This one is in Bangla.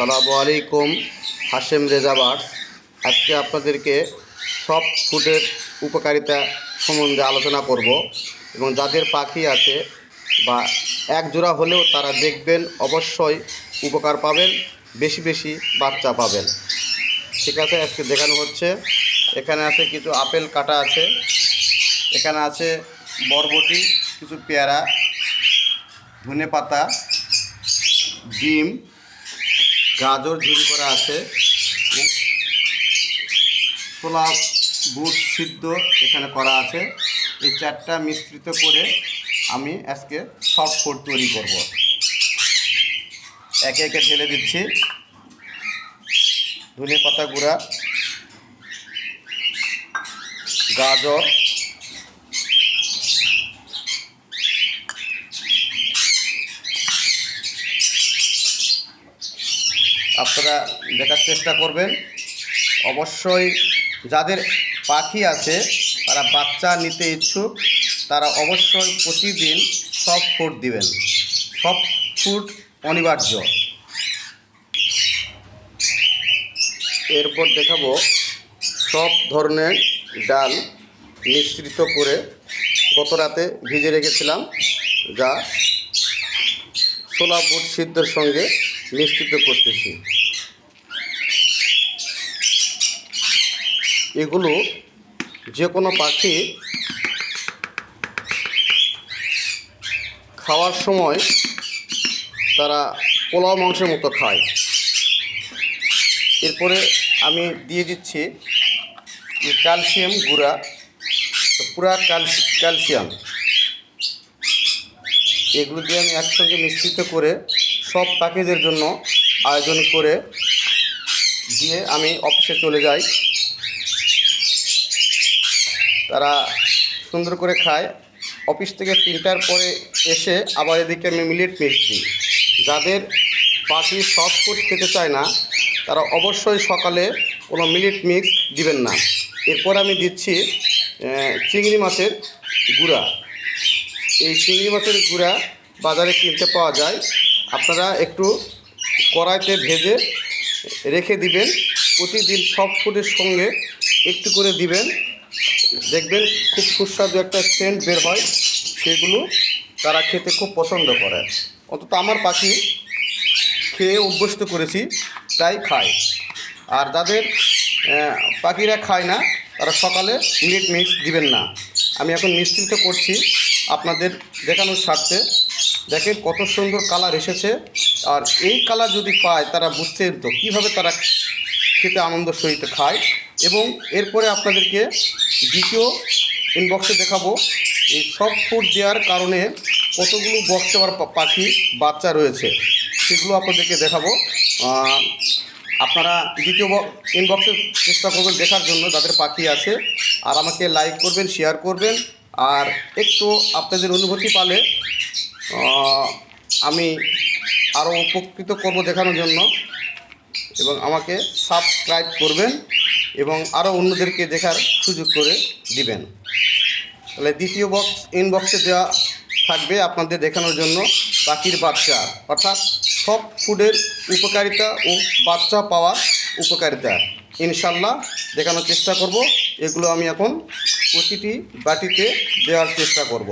আসসালামু আলাইকুম। হাশেম রেজা বার্ডস আজকে আপনাদেরকে সফট ফুডের উপকারিতা সম্বন্ধে আলোচনা করব এবং যাদের পাখি আছে বা এক জোড়া হলেও তারা দেখবেন অবশ্যই উপকার পাবেন, বেশি বেশি বাচ্চা পাবেন। ঠিক আছে, আজকে দেখানো হচ্ছে। এখানে আছে কিছু আপেল কাটা আছে, এখানে আছে বরবটি, কিছু পেয়ারা, ধনেপাতা, ডিম, গাজর ঝুরি করা আছে, ছোলা বুট সিদ্ধ এখানে করা আছে। এই চারটা মিশ্রিত করে আমি আজকে সফট ফুড তৈরি করব। একে একে ঢেলে দিচ্ছি। ধনেপাতা গুঁড়া, গাজর, আপনারা দেখার চেষ্টা করবেন। অবশ্যই যাদের পাখি আছে তারা বাচ্চা নিতে ইচ্ছুক তারা অবশ্যই প্রতিদিন সফট ফুড দিবেন। সফট ফুড অনিবার্য। এরপর দেখাবো সব ধরনের ডাল মিশ্রিত করে গত রাতে ভিজে রেখেছিলাম, যা ছোলা বুট সিদ্ধের সঙ্গে মিশ্রিত করতেছি। এগুলো যে কোনো পাখি খাওয়ার সময় তারা পোলাও মাংসের মতো খায়। এরপরে আমি দিয়ে দিচ্ছি ক্যালসিয়াম গুঁড়া, পুরা ক্যালসিয়াম। এগুলো দিয়ে আমি একসঙ্গে মিশ্রিত করে সব পাখিদের জন্য আয়োজন করে দিয়ে আমি অফিসে চলে যাই। তারা সুন্দর করে খায়। অফিস থেকে 3টার পরে এসে আবার এদিকে আমি মিলেট মিক্স দিই। যাদের পাখি সফট ফুড খেতে চায় না তারা অবশ্যই সকালে কোনো মিলেট মিক্স দিবেন না। এরপর আমি দিচ্ছি চিংড়ি মাছের গুঁড়া। এই চিংড়ি মাছের গুঁড়া বাজারে কিনতে পাওয়া যায়। আপনারা একটু কড়াইতে ভেজে রেখে দিবেন। প্রতিদিন সফট ফুডের সঙ্গে একটু করে দিবেন, দেখবেন খুব সুস্বাদু একটা সেন্ট বের হয়। সেগুলো তারা খেতে খুব পছন্দ করে। অন্তত আমার পাখি খেয়ে অভ্যস্ত করেছি, তাই খায়। আর যাদের পাখিরা খায় না তারা সকালে মিলেট মিক্স দিবেন না। আমি এখন মিশ্রিত করছি আপনাদের দেখানোর স্বার্থে। দেখেন কত সুন্দর কালার এসেছে। আর এই কালার যদি পায় তারা বুঝছেন তো কীভাবে তারা খেতে আনন্দ সহিত খায়। এবং এরপরে আপনাদেরকে দ্বিতীয় ইনবক্সে দেখাবো এই সফট ফুড দেওয়ার কারণে কতগুলো বক্সে আবার পাখি বাচ্চা রয়েছে, সেগুলো আপনাদেরকে দেখাবো। আপনারা দ্বিতীয় ইনবক্সে চেষ্টা করবেন দেখার জন্য যাদের পাখি আছে। আর আমাকে লাইক করবেন, শেয়ার করবেন। আর একটু আপনাদের অনুভূতি পালে আমি আরও উপকৃত করব দেখানোর জন্য। এবং আমাকে সাবস্ক্রাইব করবেন এবং আরও অন্যদেরকে দেখার সুযোগ করে দিবেন। তাহলে দ্বিতীয় ইনবক্সে দেওয়া থাকবে আপনাদের দেখানোর জন্য পাখির বাচ্চা, অর্থাৎ সফট ফুডের উপকারিতা ও বাচ্চা পাওয়ার উপকারিতা ইনশাল্লাহ দেখানোর চেষ্টা করব। এগুলো আমি এখন প্রতিটি বাটিতে দেওয়ার চেষ্টা করব।